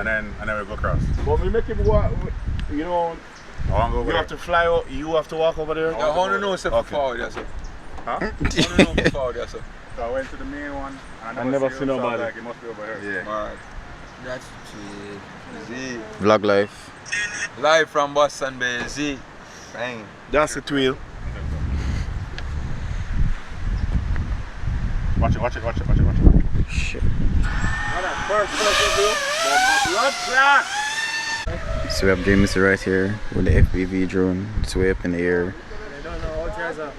and then we go across. But we make him walk, you know. I want to go over You have to fly out, you have to walk over there? Yeah, I want to know step forward, yes, sir. Huh? I want to know forward, yes, sir. So I went to the main one. And I never seen nobody. Like, it must be over here. Yeah. Alright. That's Z. Vlog life. Live from Boston Bay, Z. Bang. That's the tweel. Watch it. Shit. First view. Blood clot. So we have James right here with the FPV drone. It's way up in the air. I don't know, all guys are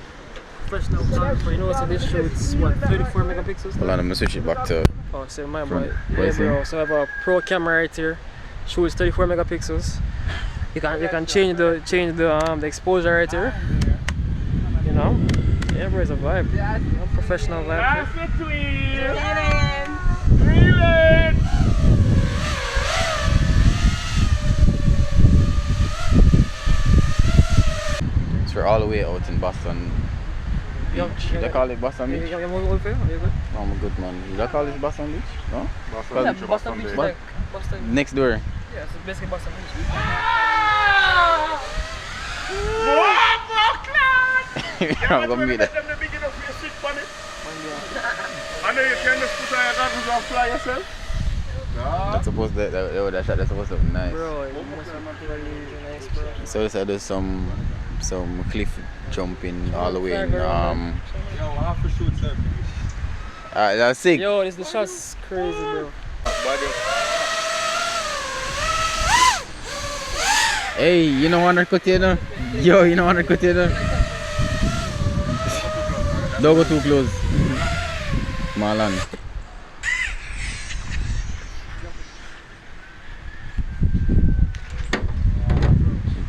professional photographer. You know what's in this show? It's what, 34 megapixels? Hold on, I'm gonna switch it back to. Oh, so my boy. What Yeah, is bro. it? So I have a pro camera right here. Shoots 34 megapixels. You can change the exposure right here. You know? Yeah, bro, it's a vibe. You know, professional vibe. That's the tweel. So we're all the way out in Boston Beach. They call it Boston Beach? You good? Oh, I'm a good man. You don't call it Boston Beach? No? Boston Beach, like Boston. Next door. Yeah, so basically Boston Beach. I'm gonna meet that. I know you can just put on your goggles and fly yourself. That's supposed to, that's supposed to be nice. Bro, it must be really nice, bro. So they said there's some cliff jumping all the way in, Yo, I have to shoot selfie. alright, that's sick. Yo, the shot's crazy, bro. Hey, you know what cut you know? Yo, you know what cut you know? Don't go too close. Malan.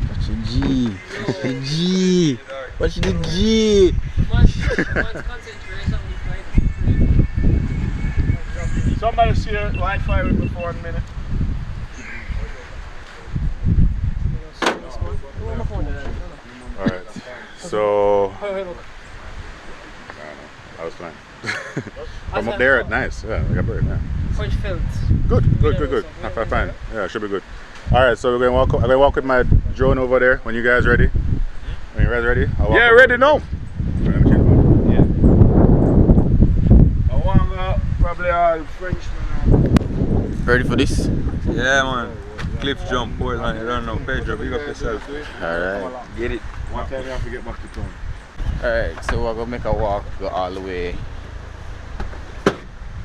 Watch the G. Watch the G. Watch the G. Somebody share Wi-Fi with me for 1 minute. Alright. So I was fine. From up there, nice. Yeah, I got bird. Yeah. How it felt? Good. Fine. Yeah, should be good. All right, so we're I'm gonna walk with my drone over there. When you guys ready? When you guys ready? I'll walk Yeah, over. ready now. Yeah. I want to probably all Frenchman. Ready for this? Yeah, man. Cliff jump, boy, man. You don't know. Pedro, big up yourself. Alright. Get it. One time you have to get back to town. Alright, so we're gonna make a walk, go all the way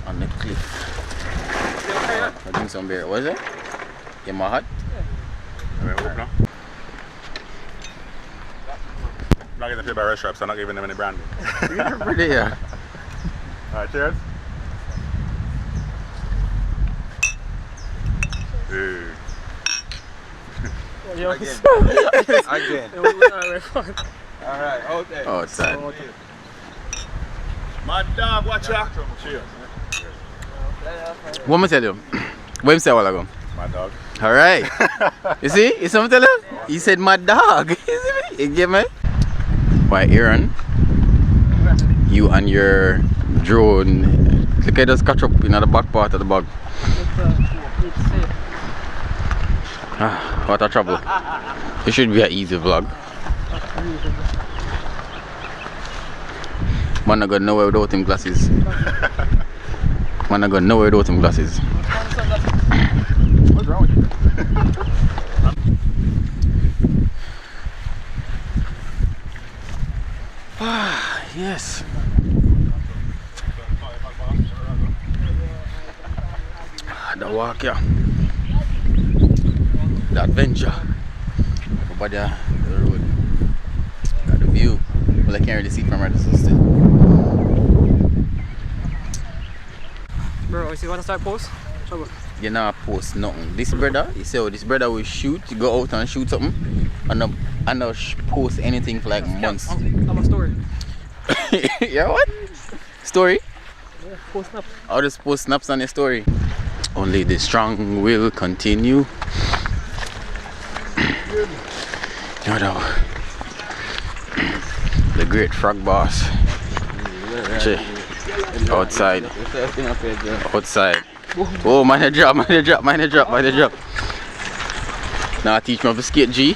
on the cliff. I drink some beer. What is it? Get my hot? I'm not getting paid by restaurants, so I'm not giving them any branding. You're pretty, yeah. All right, cheers. Hey. Again. Alright, out there. Oh, it's sad. Mad dog, watch out. Cheers. What am I tell you? What him say a while ago? My dog. Alright. You see? You see what I'm telling you? He said my dog. You see me? You get me? Why, Aaron? You and your drone. Look at us catch up in the back part of the bag. What a trouble. It should be an easy vlog. Man, I got nowhere without him glasses. Man, I got nowhere without him glasses. What's wrong with you? Yes. The walk, yeah. The adventure. Everybody on the road. Got the view. Well, I can't really see from right so still. Bro, you see, want to start post? Trouble. You not post nothing. This brother, you say, oh, this brother will shoot, go out and shoot something, and not post anything for like months. I'm a story. Yeah, what? Story? Yeah, post snap. I'll just post snaps on your story. Only the strong will continue. You know, the great frog boss. Outside. Oh, mind the drop, mind the drop, mind the drop, mind the drop. Now teach me how to skate, G.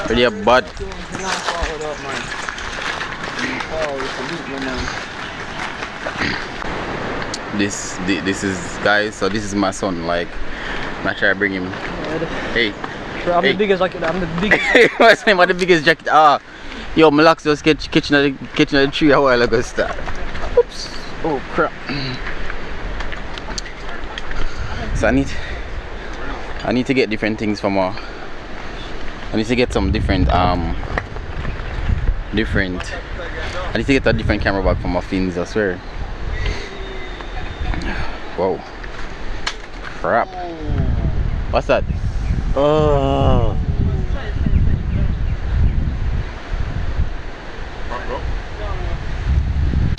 Really a bad. This is, guys, so this is my son, like, I'm trying to bring him. Hey. Bro, I'm hey. the biggest jacket, I'm the biggest. What's the name of the biggest jacket? Ah, yo, my locks just catching the tree a while ago. Start. Oops. Oh crap. So I need to get different things from I need to get some different I need to get a different camera bag for my fins, I swear. Whoa. Crap. What's that? Oh.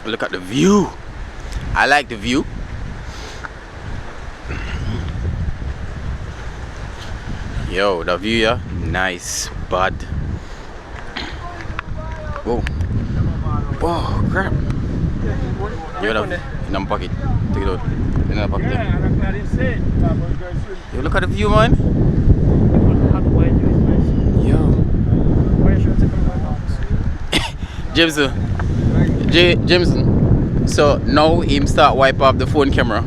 Look at the view. I like the view. Yo, the view, yeah, nice, bud. Whoa. Whoa, crap. You got in my pocket. Take it out. In my pocket. Yo, look at the view, man. Yo. Jameson. So now him start wipe off the phone camera.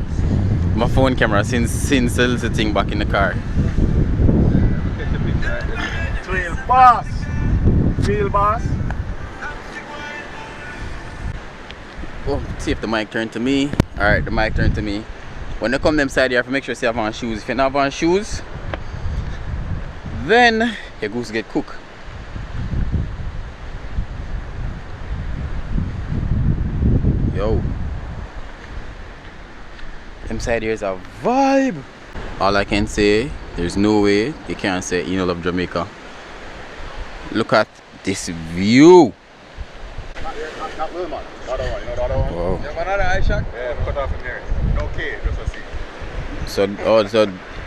My phone camera since the little thing back in the car. Feel boss. Feel boss. Oh, see if the mic turned to me. Alright, the mic turned to me. When you come them side, you have to make sure you have on shoes. If you don't have on shoes, then your goose get cooked. Yo. Them side here is a vibe. All I can say, there's no way you can't say you love Jamaica. Look at this view. Not Wilmot. The other one. You know the other one? Wow. You have another eye shot? Yeah, cut off in there. No K, just a C. So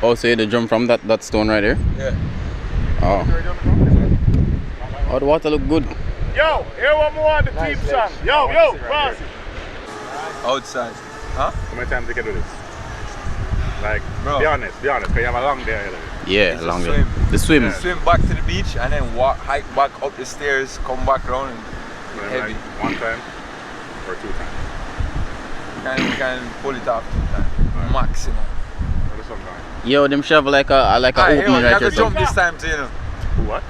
also you jump from that stone right there? Yeah. Oh. Oh, the water look good. Yo, here one more on the team song. Yo, boss. Outside. Huh? How many times you can do this? Like, bro, be honest, because you have a long day ahead of you. Yeah, it's long a way. swim. The swim. Yeah. Swim back to the beach and then hike back up the stairs, come back around and heavy. Like 1 time or 2 times. You can pull it off 2 times. Maximum. Or sometimes. Yo, them shovel like a opening You right have here. to jump this time too, you know. What?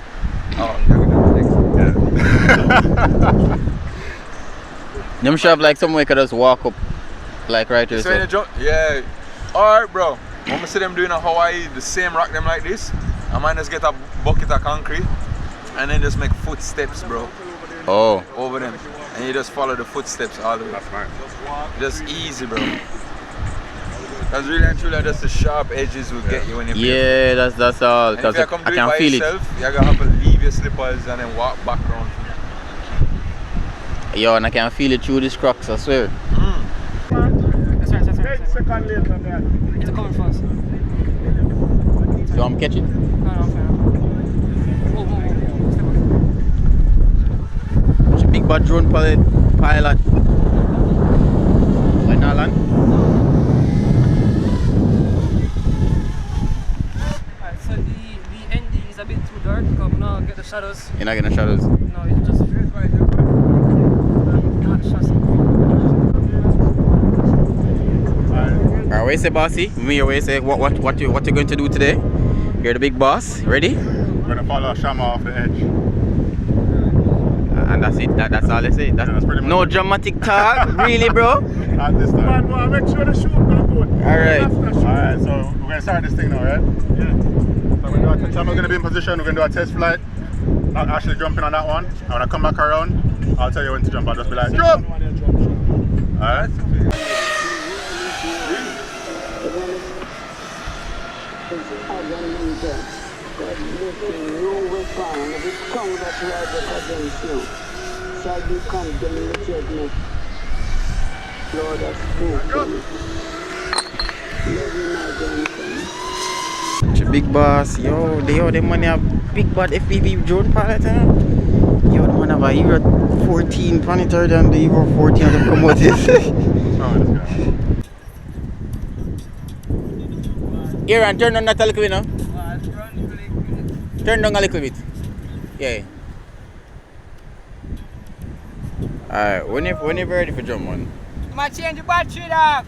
Oh, you have to do Yeah. Them shovel like somewhere you could just walk up like right here. So when you jump, yeah. Alright, bro. When I see them doing a Hawaii, the same rock them like this, I might just get a bucket of concrete and then just make footsteps, bro. Oh. Over them. And you just follow the footsteps all the way. That's smart. Just easy, bro. That's really and truly just the sharp edges will get you when you play. Yeah, that's all. And if you come I do it can by feel yourself, you're gonna have to leave your slippers and then walk back around. it. Yo, and I can feel it through these cracks, I swear. That's right. Second lane from there. It's coming fast. So I'm catching. No, I'm fine. Whoa. It's a big bad drone pilot. Like that land. Alright, so the ND is a bit too dark because we not get the shadows. You're not getting shadows. No, it's just not the shadows. Alright, what you say, bossy? Me, what you say? What you going to do today? You're the big boss. Ready? We're gonna follow Shama off the edge. And that's it. That's all I say. That's pretty much no it. dramatic talk, really, bro. At this time. Man, make sure the shoot go good. Alright. Alright, so we're gonna start this thing now, right? Yeah. So Shama's gonna be in position. We're gonna do a test flight. Not actually jumping on that one. And when I come back around, I'll tell you when to jump. I'll just be like, jump! Alright? Big boss, yo, them money have big bad FPV drone pilot, huh? Yo, the man have a Euro 14 planetary and the Euro 14 of them come out this. Aaron, turn down that a little bit now. Turn down a little bit. Yeah. Alright, whenever ready for jump one. I'm change the battery dog.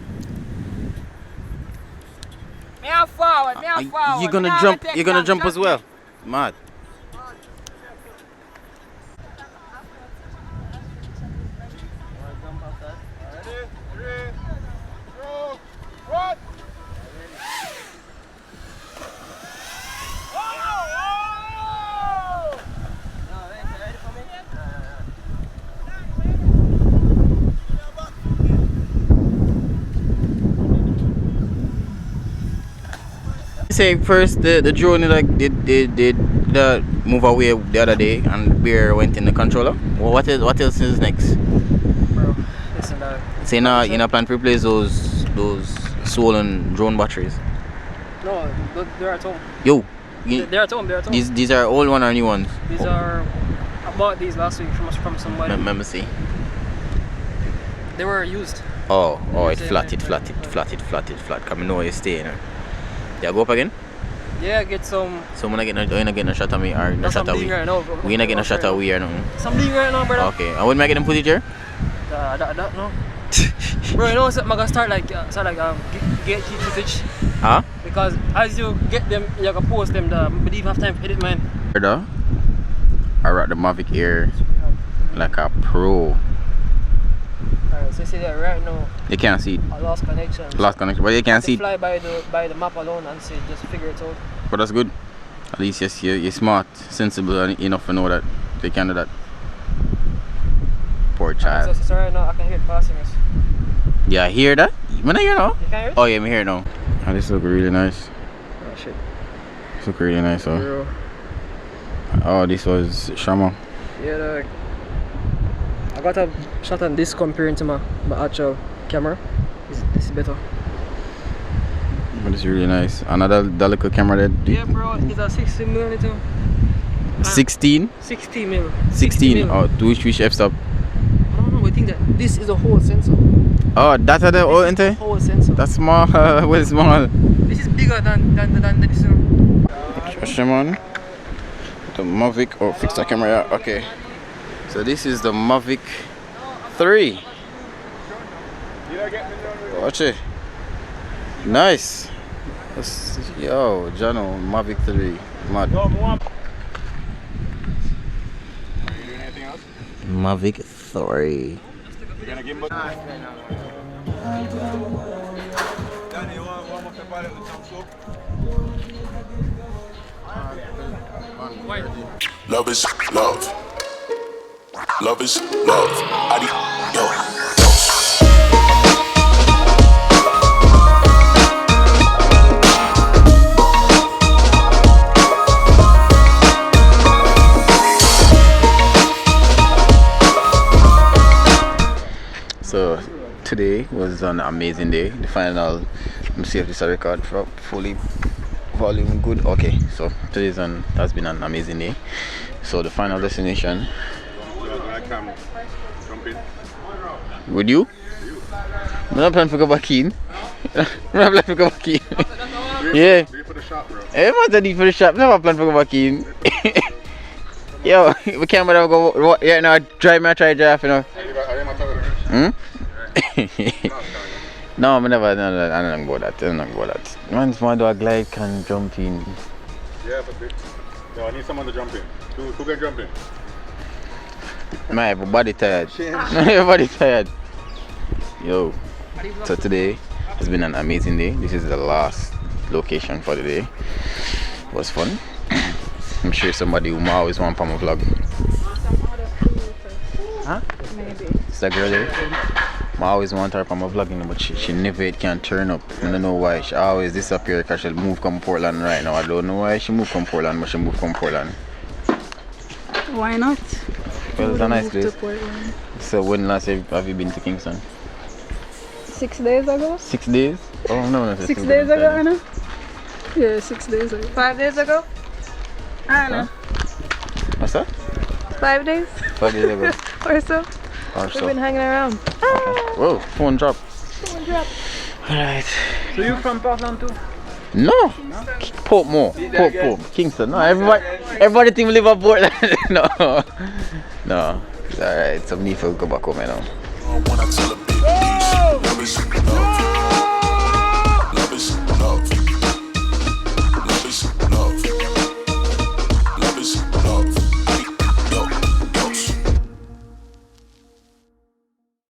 Me a forward. You're gonna jump as well. Mad. Say first the drone like did move away the other day and Bear went in the controller. Well, what else is next? Bro, listen So you know plan to replace those swollen drone batteries? No, they're at home. Yo, They're at home. these are old one or new ones? These are. I bought these last week from somebody. Let me see. They were used. Oh, it flat. Come know you stay, you know. Yeah, go up again? Yeah, get some. So when I get no shot at me or no That's shot at we. right now. We not getting a shot at we or nothing. Something right now, brother. Okay, and when am I getting put it here? That no. Bro, you know I'm gonna start get key footage. Huh? Because as you get them, you can post them. I believe have time to edit, man. I rock the Mavic Air like a pro. Alright, so you see that right now. You can't see it. I lost connection. But you can see it. Fly by the map alone and say just figure it out. But that's good. At least yes, you're smart, sensible enough to know that they can do that. Poor child. So right now I can hear it passing us. Yeah, I hear that? When I hear now? You can hear it? Oh yeah, I'm here now. Oh, this look really nice. Oh shit. This look really nice. Bro. Oh, this was Shama. Yeah, like, I got a shot on this comparing to my actual camera. This is better. But it's really nice. Another little camera that. Yeah, bro, it's a 16mm. 16? 60mm. 16. Oh, which f-stop? I don't know. I think that this is a whole sensor. Oh, that's the whole entire. Whole sensor. That's small. Well, small. This is bigger than this one. Shimon. The Mavic. Oh, fix the camera. Yeah. Okay. So this is the Mavic 3. Watch it. Nice. Yo, Jano, Mavic 3. Mad. Mavic 3. Love is love. Love is love. Yo. So today was an amazing day. The final, let me see if this record for fully volume good. Okay, so today has been an amazing day. So the final destination. Would you? I'm not planning to go back in. I'm not planning to go back in. Yeah. I'm not need for the shop. Never plan to go back in. Yo, we can't go. Yeah, no, try drive, you know. No, I never. No, I don't go that. Once more do a glide can jump in. Yeah, but no, I need someone to jump in. Who can jump in? My body tired. My body tired. Yo. So today has been an amazing day. This is the last location for the day. It was fun. I'm sure somebody who always want to vlog. Huh? Maybe. It's that girl there. I always want her from vlogging, but she never can turn up. I don't know why. She always disappear because she move from Portland right now. I don't know why she moved from Portland, but she moved from Portland. Why not? Well, it's a nice place. So when last have you been to Kingston? 6 days ago? 6 days? Oh no, 6 days ago, Anna? Yeah, 6 days ago. 5 days ago? Anna. What's that? 5 days? 5 days ago. Or so. We've been hanging around. Okay. Whoa, phone drop. Phone drop. Alright. So you from Portland too? No. Portmore. Kingston. No, everybody think we live at Portland. No. No. It's alright. Some need for go back home, you know. When I tell a big piece, love is love.